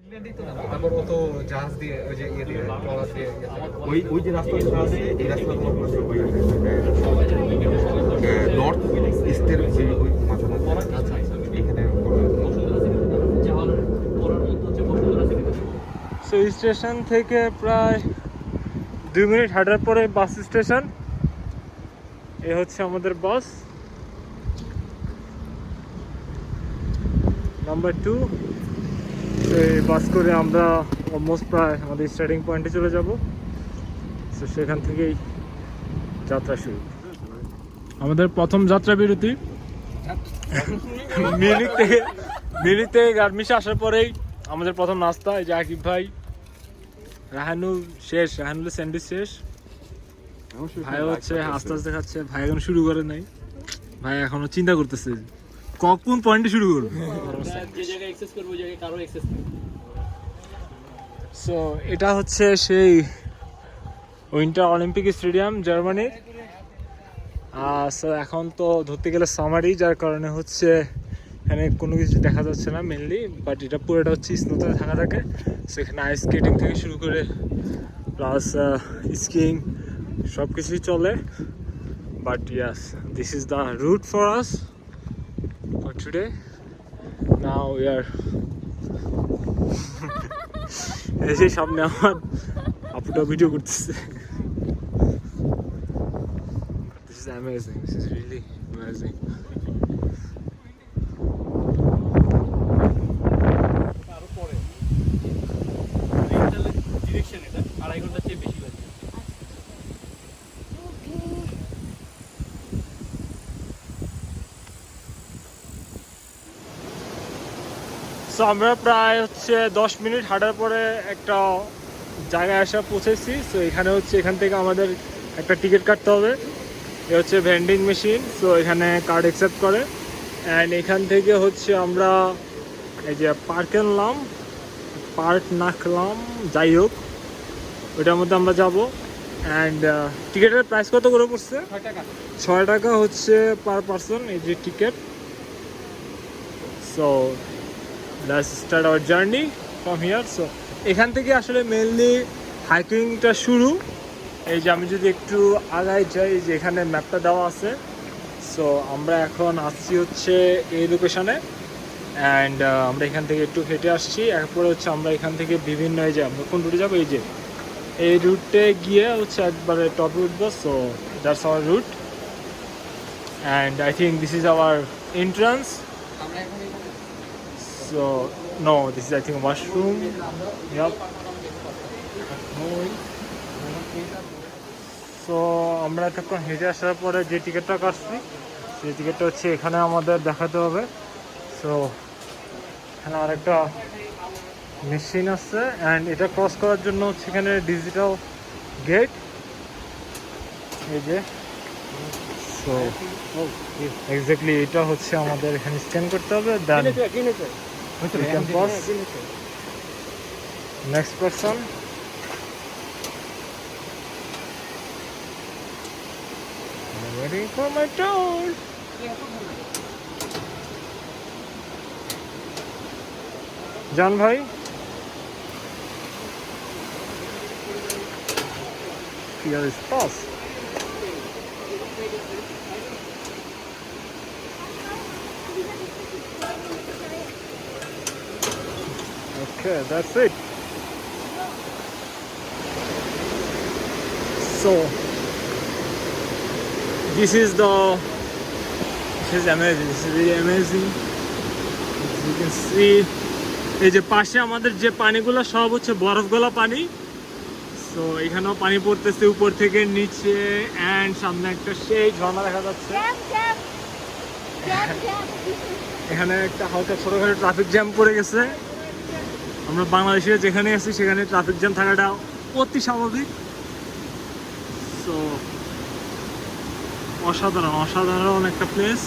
তারপর অত জাহাজ দিয়ে ওই যে ইয়ে দিয়ে ট্রলার দিয়ে ওই যে রাস্তাটা আছে এই রাস্তা নর্থ ইস্টের ওই মাঝামাঝি এখানে সেই স্টেশন থেকে প্রায় 2 মিনিট হাঁটার পরে বাস স্টেশন। এ হচ্ছে আমাদের বাস নাম্বার 2। তো এই বাস করে আমরা অলমোস্ট প্রায় আমাদের স্টার্টিং পয়েন্টে চলে যাব। তো সেখান থেকেই যাত্রা শুরু। আমাদের প্রথম যাত্রা বিরতি মিরিক থেকে গার্মিশে আসার পরেই আমাদের প্রথম নাস্তা। এই যে আকিব ভাই, রাহানুল শেষ, রাহানুলের স্যান্ডউইচ শেষ। ভাই হচ্ছে আস্তে আস্তে খাচ্ছে। ভাই এখন শুরু করে নাই, ভাই এখনো চিন্তা করতেছে কখন পয়েন্টে শুরু করবে। সো এটা হচ্ছে সেই উইন্টার অলিম্পিক স্টেডিয়াম জার্মানির। সো এখন তো ধরতে গেলে সামারি, যার কারণে হচ্ছে এখানে কোনো কিছু দেখা যাচ্ছে না মেনলি, বাট এটা পুরোটা হচ্ছে স্নোতে থাকা থাকে। সেখানে আইস স্কেটিং থেকে শুরু করে প্লাস স্কিং সব কিছুই চলে। But yes, this is the route for us for today. Now we are এই যে সামনে আমার আপুটা ভিডিও করতেছে। This is amazing. This is really amazing. So আমরা প্রায় হচ্ছে 10 মিনিট হাঁটার পরে একটা জায়গায় আসা পৌঁছেছি। সো এখানে হচ্ছে এখান থেকে আমাদের একটা টিকিট কাটতে হবে। এ হচ্ছে ভেন্ডিং মেশিন। সো এখানে কার্ড অ্যাকসেপ্ট করে অ্যান্ড এখান থেকে হচ্ছে আমরা এই যে পার্ক নাকলাম, যাই হোক ওইটার মধ্যে আমরা যাব। অ্যান্ড টিকিটের প্রাইস কত করে পড়ছে? 6 টাকা হচ্ছে পার পারসন এই যে ticket. So let's start our journey from here. So এখান থেকে আসলে মেনলি হাইকিংটা শুরু। এই যে আমি যদি একটু আগায় যাই, যে এখানে ম্যাপটা দেওয়া আছে। সো আমরা এখন আসছি হচ্ছে এই লোকেশনে অ্যান্ড আমরা এখান থেকে একটু হেঁটে আসছি। এরপরে হচ্ছে আমরা এখান থেকে বিভিন্ন, এই যে আমরা কোন রুটে যাবো, এই যে এই রুটে গিয়ে হচ্ছে একবারে টপে উঠবো। So that's our route and I think this is our entrance. So no, this is I think washroom. Yep. So আমরা এতক্ষণ হেঁটে আসার পরে যে টিকিটটা কাটছি, সেই টিকিটটা হচ্ছে এখানে আমাদের দেখাতে হবে। সো এখানে আরেকটা মেশিন আছে অ্যান্ড এটা ক্রস করার জন্য হচ্ছে এখানে ডিজিটাল গেট, এই যে। সো এক্স্যাক্টলি এটা হচ্ছে আমাদের এখানে স্ক্যান করতে হবে। দেন we can cross. Next person. I'm waiting for my turn. John bhai, here is pass. Okay, that's it. So this is amazing. This is really amazing. As you can see, এই যে পাশে আমাদের যে পানিগুলো সব হচ্ছে বরফ গলা পানি। সো এখানেও পানি পড়তেছে উপর থেকে নিচে অ্যান্ড সামনে একটা সেই ঝর্ণা দেখা যাচ্ছে। এখানে একটা হালকা ছোটখাটো ট্রাফিক জ্যাম পড়ে গেছে। আমরা বাংলাদেশে যেখানে আছি সেখানে ট্রাফিক জ্যাম থাকাটা অতি স্বাভাবিক। সো অসাধারণ একটা প্লেস।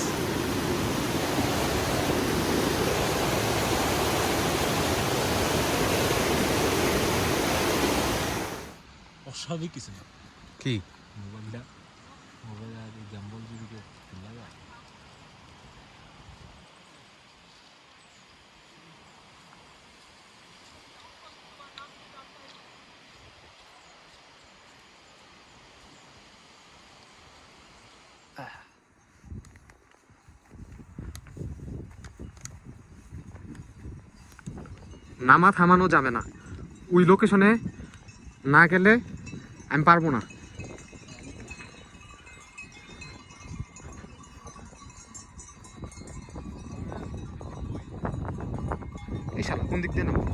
অস্বাভাবিক কিছু না কি মোবাইল আর গ্যাম্বল যদি লাগা। নামা থামানো যাবে না, ওই লোকেশনে না গেলে আমি পারবো না। এই শালা কোন দিক দিয়ে নামবো?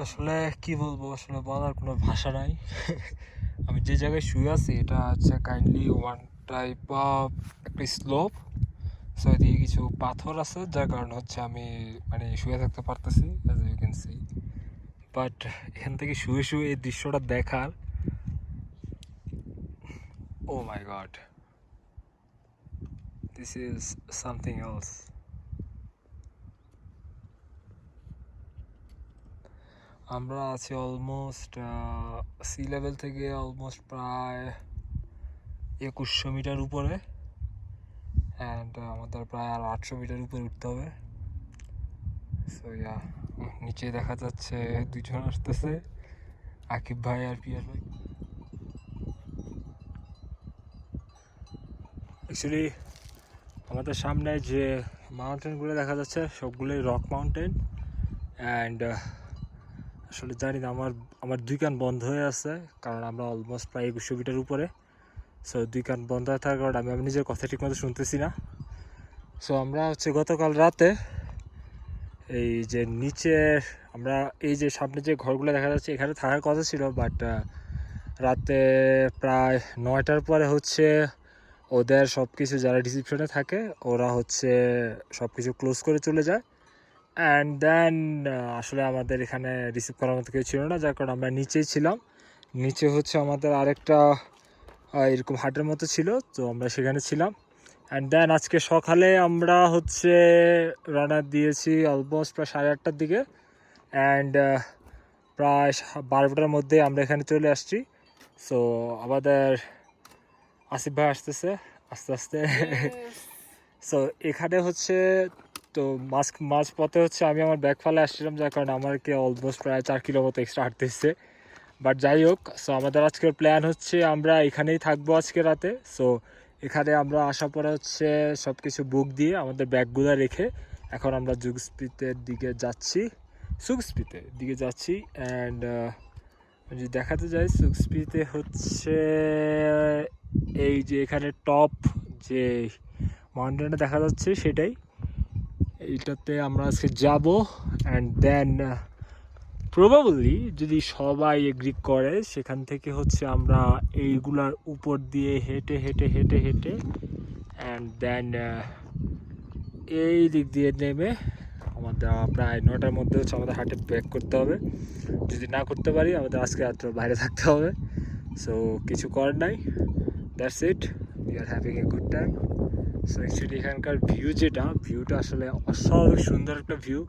আসলে কি বলবো, আসলে বলার কোনো ভাষা নাই। আমি যে জায়গায় শুয়ে আছি এটা হচ্ছে কাইন্ডলি ওয়ান টাইপ অফ একটা স্লোপ। সো এদিকে কিছু পাথর আছে যার কারণে হচ্ছে আমি মানে শুয়ে থাকতে পারতেছি, as you can see. But এখান থেকে শুয়ে শুয়ে এই দৃশ্যটা দেখার, oh my God, this is something else. আমরা আছি অলমোস্ট সি লেভেল থেকে অলমোস্ট প্রায় 2100 মিটার উপরে, অ্যান্ড আমাদের প্রায় আর 800 মিটার উপরে উঠতে হবে। সো ইয়া, নিচে দেখা যাচ্ছে দুজন আসতেছে, আকিব ভাই আর পিয়ার ভাই। অ্যাকচুয়ালি আমাদের সামনে যে মাউন্টেনগুলো দেখা যাচ্ছে সবগুলোই রক মাউন্টেন, অ্যান্ড আসলে জানি না, আমার দুই কান বন্ধ হয়ে আছে, কারণ আমরা অলমোস্ট প্রায় 2100 মিটার উপরে। সো দুই কান বন্ধ হয়ে থাকার কারণে আমি নিজের কথা ঠিক মতো শুনতেছি না। সো আমরা হচ্ছে গতকাল রাতে এই যে নিচে আমরা এই যে সামনে যে ঘরগুলো দেখা যাচ্ছে এখানে থাকার কথা ছিল, বাট রাতে প্রায় 9টার পরে হচ্ছে ওদের সব কিছু যারা রিসিপশনে থাকে ওরা হচ্ছে সব কিছু ক্লোজ করে চলে যায়। অ্যান্ড দেন আসলে আমাদের এখানে রিসিভ করার মতো কেউ ছিল না, যার কারণে আমরা নিচেই ছিলাম। নিচে হচ্ছে আমাদের আরেকটা এরকম হাটের মতো ছিল, তো আমরা সেখানে ছিলাম। অ্যান্ড দেন আজকে সকালে আমরা হচ্ছে রওনা দিয়েছি অলমোস্ট প্রায় 8:30টার দিকে, অ্যান্ড প্রায় 12টার মধ্যে আমরা এখানে চলে আসছি। সো আমাদের আসিফ ভাই আসতেছে আস্তে আস্তে। সো এখানে হচ্ছে তো মাঝ পথে হচ্ছে আমি আমার ব্যাগ ফেলে আসছিলাম, যার কারণে আমাকে অলমোস্ট প্রায় 4 কিলো মতো এক্সট্রা হাঁটতে এসছে। বাট যাই হোক, সো আমাদের আজকের প্ল্যান হচ্ছে আমরা এখানেই থাকবো আজকে রাতে। সো এখানে আমরা আসার পরে হচ্ছে সব কিছু বুক দিয়ে আমাদের ব্যাগগুলো রেখে এখন আমরা জুগস্পিতের দিকে যাচ্ছি, সুগস্পিতের দিকে যাচ্ছি। অ্যান্ড যদি দেখাতে যাই, সুগস্পিতে হচ্ছে এই যে এখানে টপ যে মাউন্টেনটা দেখা যাচ্ছে সেটাই, এইটাতে আমরা আজকে যাব। অ্যান্ড দেন প্রবাবলি যদি সবাই এগ্রি করে সেখান থেকে হচ্ছে আমরা এইগুলার উপর দিয়ে হেঁটে হেঁটে হেঁটে হেঁটে অ্যান্ড দেন এই দিক দিয়ে নেমে আমাদের প্রায় 9টার মধ্যে হচ্ছে আমাদের হাটে ব্যাক করতে হবে। যদি না করতে পারি আমাদের আজকে রাত্রে বাইরে থাকতে হবে। সো কিছু করার নাই, that's it, we are having a good time. So actually এখানকার ভিউটা আসলে অস্বাভাবিক সুন্দর একটা ভিউ,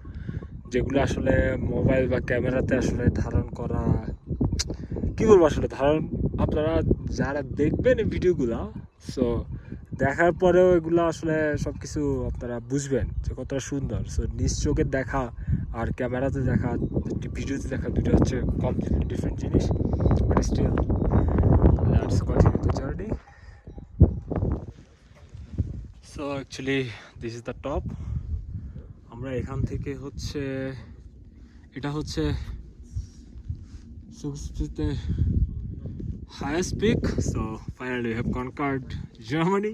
যেগুলো আসলে মোবাইল বা ক্যামেরাতে আসলে ধারণ করা, কী বলবো, আসলে আপনারা যারা দেখবেন এই ভিডিওগুলো, সো দেখার পরেও এগুলো আসলে সব কিছু আপনারা বুঝবেন যে কতটা সুন্দর। সো নিজ চোখে দেখা আর ক্যামেরাতে দেখা, ভিডিওতে দেখা, দুটো হচ্ছে কমপ্লিটলি ডিফারেন্ট জিনিস। But still let's continue the journey. So actually this is the top. আমরা এখান থেকে হচ্ছে, এটা হচ্ছে Zugspitze highest peak. So finally we have conquered Germany.